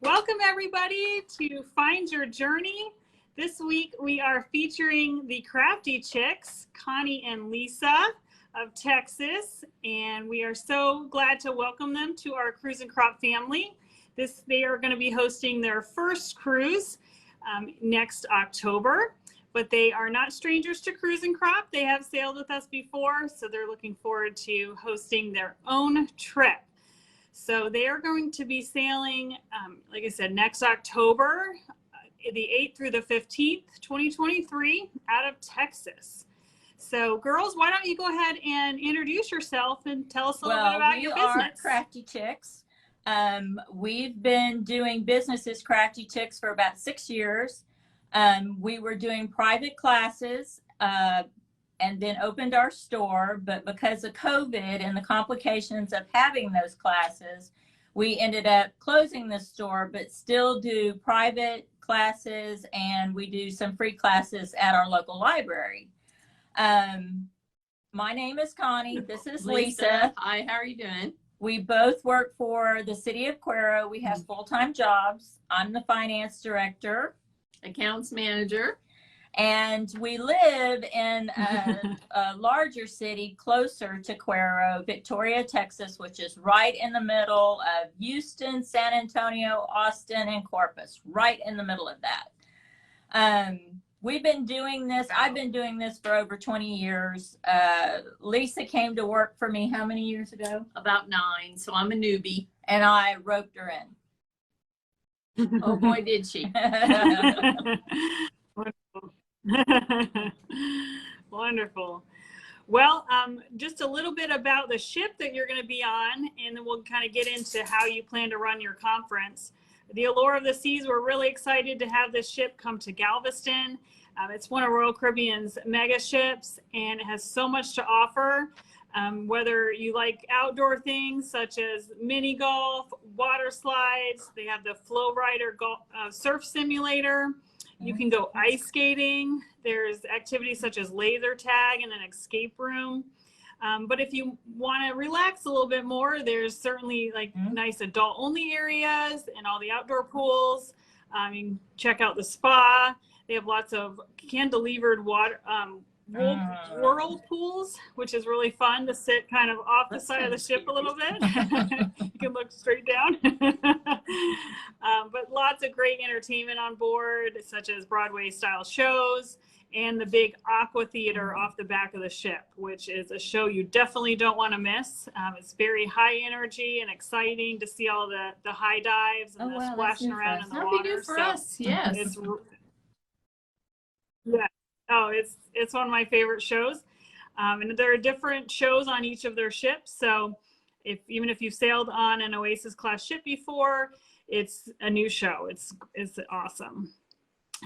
Welcome everybody to Find Your Journey. This week we are featuring the Crafty Chics, Connie and Lisa of Texas, and we are so glad to welcome them to our Cruise and Crop family. They are going to be hosting their first cruise next October, but they are not strangers to Cruise and Crop. They have sailed with us before, so they're looking forward to hosting their own trip. So they are going to be sailing, like I said, next October, the 8th through the 15th, 2023, out of Texas. So girls, why don't you go ahead and introduce yourself and tell us a little bit about your business. We are Crafty Chics. We've been doing business as Crafty Chics for about 6 years. We were doing private classes and then opened our store, but because of COVID and the complications of having those classes, we ended up closing the store, but still do private classes, and we do some free classes at our local library. My name is Connie. This is Lisa. Hi, how are you doing? We both work for the city of Cuero. We have full-time jobs. I'm the finance director, accounts manager, and we live in a larger city closer to Cuero, Victoria, Texas, which is right in the middle of Houston, San Antonio, Austin, and Corpus, right in the middle of that. We've been doing this. I've been doing this for over 20 years. Lisa came to work for me how many years ago? About 9, so I'm a newbie. And I roped her in. Oh boy, did she. Wonderful. Well, just a little bit about the ship that you're going to be on, and then we'll kind of get into how you plan to run your conference. The Allure of the Seas, we're really excited to have this ship come to Galveston. It's one of Royal Caribbean's mega ships, and it has so much to offer. Whether you like outdoor things such as mini golf, water slides, they have the Flow Rider surf simulator. You can go ice skating. There's activities such as laser tag and an escape room. But if you want to relax a little bit more, there's certainly like nice adult only areas and all the outdoor pools. You can check out the spa. They have lots of cantilevered water, whirlpools, which is really fun to sit kind of off the side of the ship a little bit. You can look straight down. But lots of great entertainment on board, such as Broadway style shows and the big aqua theater off the back of the ship, which is a show you definitely don't want to miss. It's very high energy and exciting to see all the high dives and the splashing around in the water. That'd be good for us, yes. Yeah. Oh, it's one of my favorite shows. And there are different shows on each of their ships. So even if you've sailed on an Oasis class ship before, it's a new show. It's awesome.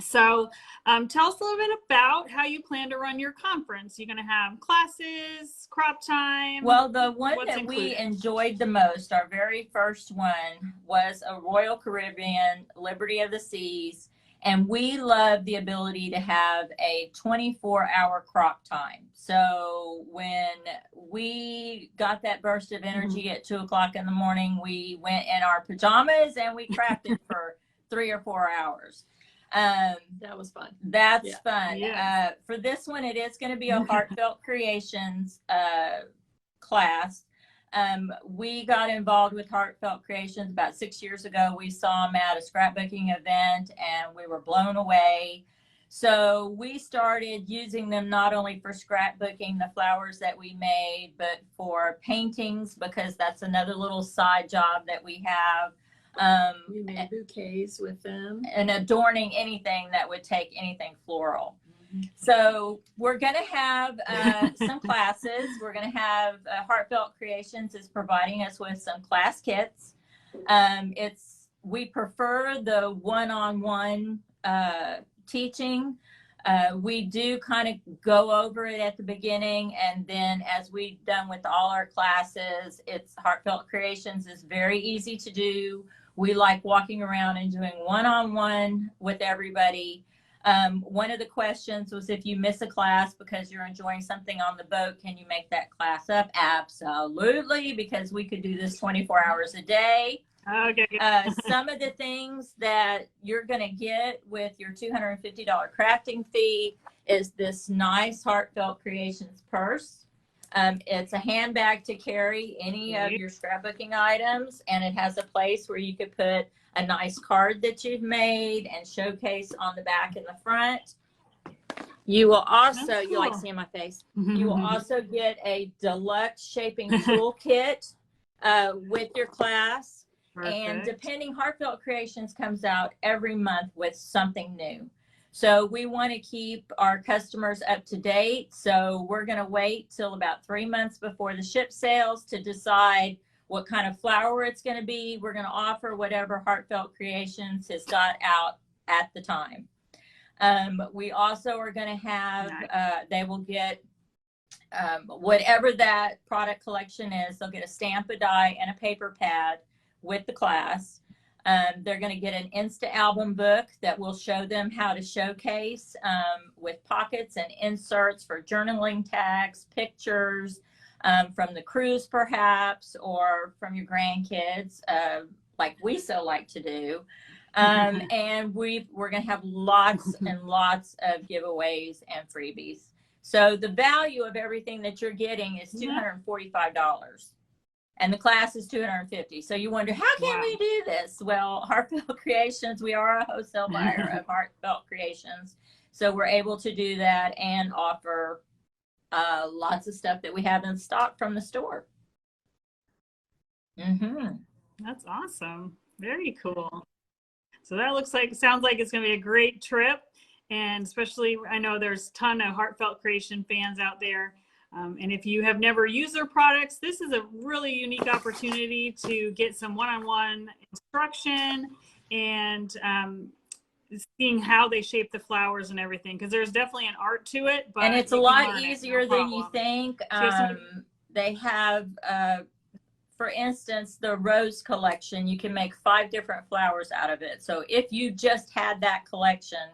So tell us a little bit about how you plan to run your conference. You're going to have classes, crop time. Well, the one that we enjoyed the most, our very first one, was a Royal Caribbean Liberty of the Seas. And we love the ability to have a 24-hour crop time. So when we got that burst of energy at 2 o'clock in the morning, we went in our pajamas and we crafted for 3 or 4 hours. That was fun. That's fun. Yeah. For this one, it is going to be a Heartfelt Creations class. We got involved with Heartfelt Creations about 6 years ago. We saw them at a scrapbooking event and we were blown away. So we started using them not only for scrapbooking the flowers that we made, but for paintings, because that's another little side job that we have. We made bouquets with them. And adorning anything that would take anything floral. So we're going to have some classes. We're going to have Heartfelt Creations is providing us with some class kits. We prefer the one-on-one teaching. We do kind of go over it at the beginning, and then as we've done with all our classes, Heartfelt Creations is very easy to do. We like walking around and doing one-on-one with everybody. One of the questions was, if you miss a class because you're enjoying something on the boat, can you make that class up? Absolutely, because we could do this 24 hours a day. Okay. Some of the things that you're going to get with your $250 crafting fee is this nice Heartfelt Creations purse. It's a handbag to carry any of your scrapbooking items, and it has a place where you could put a nice card that you've made and showcase on the back and the front. You will also, That's cool. You like seeing my face? You will also get a deluxe shaping toolkit with your class. Perfect. And depending, Heartfelt Creations comes out every month with something new. So we want to keep our customers up to date. So we're going to wait till about 3 months before the ship sails to decide what kind of flower it's going to be. We're going to offer whatever Heartfelt Creations has got out at the time. We also are going to have, they will get whatever that product collection is. They'll get a stamp, a die, and a paper pad with the class. They're going to get an Insta album book that will show them how to showcase with pockets and inserts for journaling tags, pictures from the cruise perhaps, or from your grandkids, like we so like to do. And we're going to have lots and lots of giveaways and freebies. So the value of everything that you're getting is $245. And the class is $250. So you wonder, how can we do this? Well, Heartfelt Creations, we are a wholesale buyer of Heartfelt Creations. So we're able to do that and offer lots of stuff that we have in stock from the store. That's awesome. Very cool. So that sounds like it's going to be a great trip. And especially, I know there's a ton of Heartfelt Creation fans out there. And if you have never used their products, this is a really unique opportunity to get some one-on-one instruction and seeing how they shape the flowers and everything, because there's definitely an art to it. But and it's a lot easier than you think. They have, for instance, the rose collection. You can make 5 different flowers out of it. So if you just had that collection,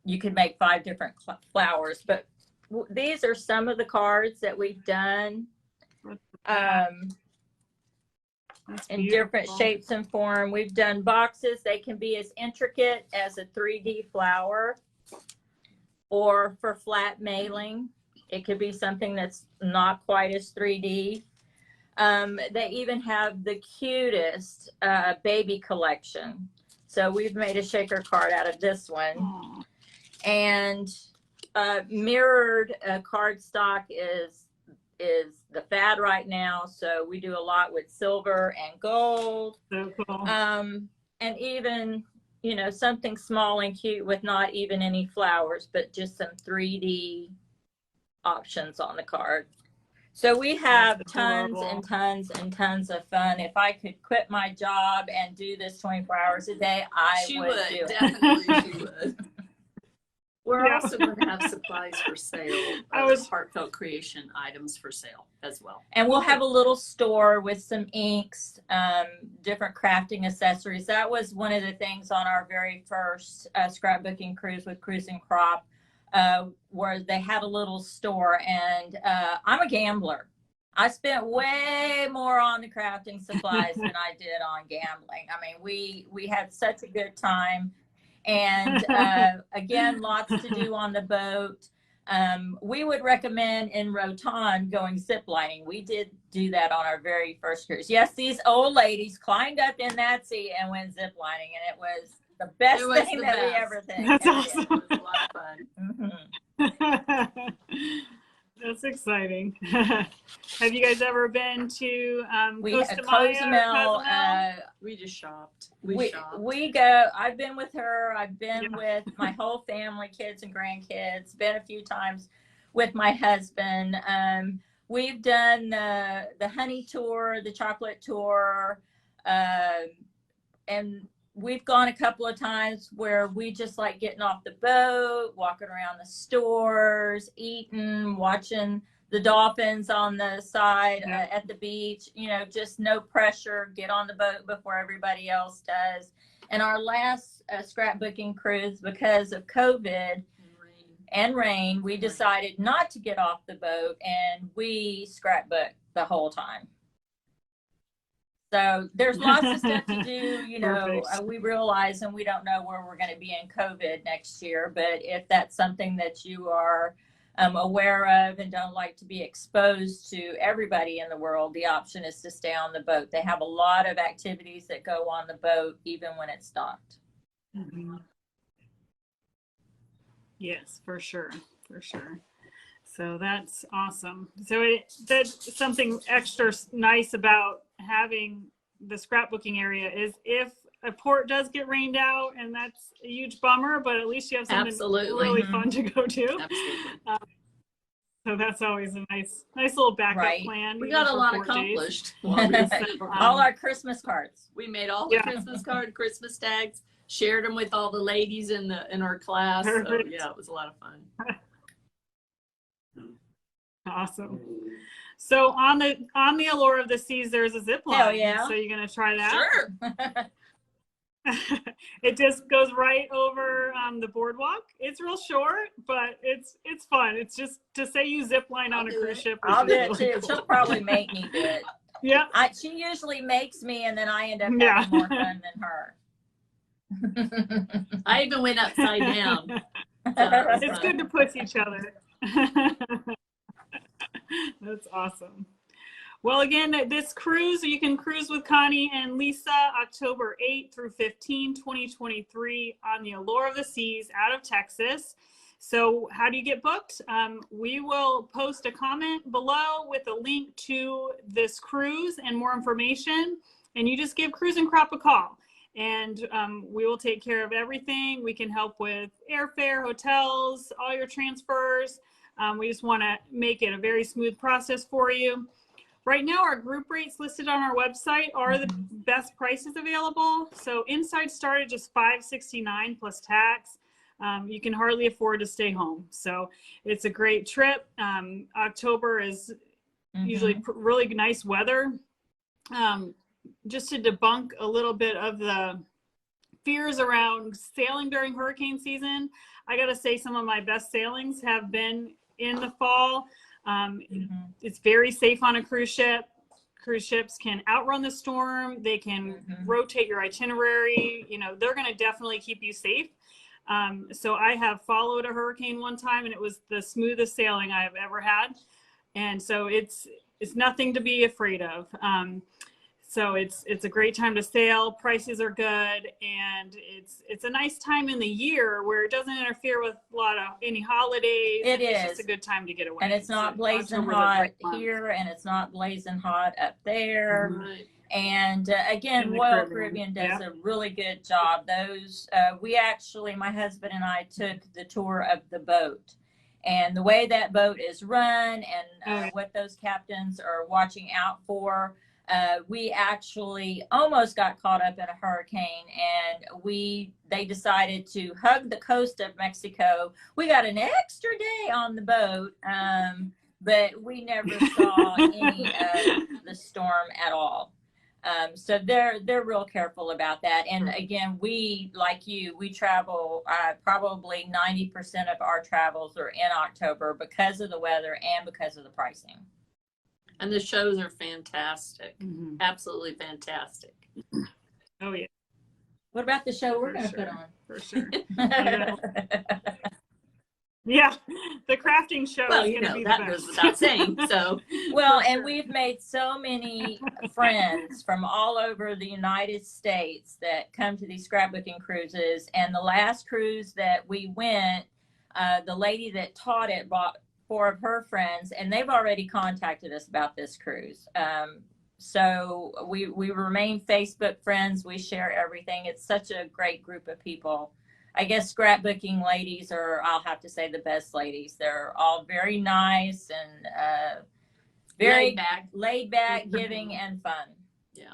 you could make 5 different flowers. But these are some of the cards that we've done in different shapes and form. We've done boxes. They can be as intricate as a 3D flower, or for flat mailing, it could be something that's not quite as 3D. They even have the cutest baby collection. So we've made a shaker card out of this one. Aww. And mirrored cardstock is the fad right now. So we do a lot with silver and gold. So cool. And even, you know, something small and cute with not even any flowers, but just some 3D options on the card. So we have tons and tons and tons of fun. If I could quit my job and do this 24 hours a day, I would do it. Definitely she would. We're also going to have supplies for sale. Heartfelt Creation items for sale as well. And we'll have a little store with some inks, different crafting accessories. That was one of the things on our very first scrapbooking cruise with Cruise and Crop, where they had a little store. And I'm a gambler. I spent way more on the crafting supplies than I did on gambling. I mean, we had such a good time. And again, lots to do on the boat. We would recommend in Rotan going ziplining. We did do that on our very first cruise. Yes, these old ladies climbed up in that seat and went ziplining, and it was the best thing that we ever did. That's awesome. It was a lot of fun. That's exciting. Have you guys ever been to Cozumel? We just shopped. We go. I've been with her. I've been with my whole family, kids and grandkids. Been a few times with my husband. We've done the honey tour, the chocolate tour, and we've gone a couple of times where we just like getting off the boat, walking around the stores, eating, watching the dolphins on the side at the beach. You know, just no pressure. Get on the boat before everybody else does. And our last scrapbooking cruise, because of COVID and rain, we decided not to get off the boat, and we scrapbooked the whole time. So there's lots of stuff to do. You know, Perfect. we realize, and we don't know where we're going to be in COVID next year, but if that's something that you are aware of and don't like to be exposed to everybody in the world, the option is to stay on the boat. They have a lot of activities that go on the boat, even when it's docked. Mm-hmm. Yes, for sure. For sure. So that's awesome. So that's something extra nice about having the scrapbooking area is if a port does get rained out, and that's a huge bummer, but at least you have something Absolutely. really fun to go to. Absolutely. So that's always a nice little backup Right. plan. We even got a for lot port days. accomplished. All our Christmas cards. We made all the Christmas Christmas tags, shared them with all the ladies in our class. Perfect. So yeah, it was a lot of fun. Awesome. So on the Allure of the Seas, there's a zip line. Hell yeah. So you're gonna try that? Sure. It just goes right over the boardwalk. It's real short, but it's fun. It's just to say you zip line on a cruise ship. I'll do it really too. cool. She'll probably make me do it. Yeah. She usually makes me, and then I end up having more fun than her. I even went upside down. So It's good to push each other. That's awesome. Well, again, this cruise, you can cruise with Connie and Lisa October 8 through 15, 2023 on the Allure of the Seas out of Texas. So how do you get booked? We will post a comment below with a link to this cruise and more information. And you just give Cruise and Crop a call. And we will take care of everything. We can help with airfare, hotels, all your transfers. We just want to make it a very smooth process for you. Right now, our group rates listed on our website are the best prices available. So inside start at just $569 plus tax. You can hardly afford to stay home. So it's a great trip. October is usually really nice weather. Just to debunk a little bit of the fears around sailing during hurricane season, I got to say some of my best sailings have been in the fall. It's very safe on a cruise ship. Cruise ships can outrun the storm. They can rotate your itinerary. You know, they're going to definitely keep you safe. So I have followed a hurricane one time, and it was the smoothest sailing I have ever had. And so it's nothing to be afraid of. So it's a great time to sail. Prices are good, and it's a nice time in the year where it doesn't interfere with a lot of any holidays. It's just a good time to get away. And it's not blazing hot here, and it's not blazing hot up there. Right. And again, Royal Caribbean does a really good job. Those we actually, my husband and I took the tour of the boat. And the way that boat is run and what those captains are watching out for, we actually almost got caught up in a hurricane, and they decided to hug the coast of Mexico. We got an extra day on the boat, but we never saw any of the storm at all. So they're real careful about that. And again, we, like you, we travel, probably 90% of our travels are in October because of the weather and because of the pricing. And the shows are fantastic. Absolutely fantastic. Oh, yeah. What about the show we're going to put on? For sure. Yeah, the crafting show is going to be the best. That goes without saying. So, well, and we've made so many friends from all over the United States that come to these scrapbooking cruises. And the last cruise that we went, the lady that taught it brought 4 of her friends, and they've already contacted us about this cruise. So we remain Facebook friends. We share everything. It's such a great group of people. I guess scrapbooking ladies are, I'll have to say, the best ladies. They're all very nice and very laid back, giving, and fun. Yeah.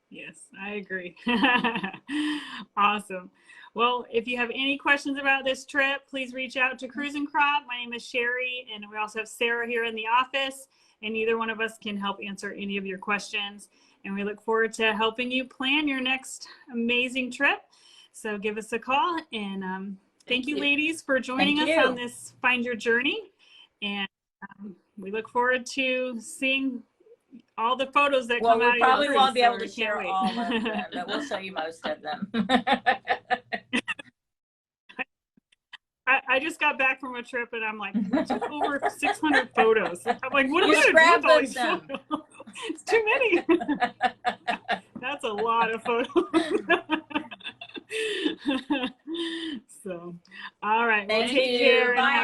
Yes, I agree. Awesome. Well, if you have any questions about this trip, please reach out to Cruise and Crop. My name is Sherry, and we also have Sarah here in the office, and either one of us can help answer any of your questions. And we look forward to helping you plan your next amazing trip. So give us a call. And thank you, ladies, for joining us on this Find Your Journey. And we look forward to seeing all the photos that Well, come we out of probably your won't be able cruise, to so I can't share wait. all of them, but we'll show you most of them. I just got back from a trip and I'm like, I took over 600 photos. I'm like, what am You I going to do with all these scrapbooked them. photos? It's too many. That's a lot of photos. So, all right. Well, Thank take you. care and Bye,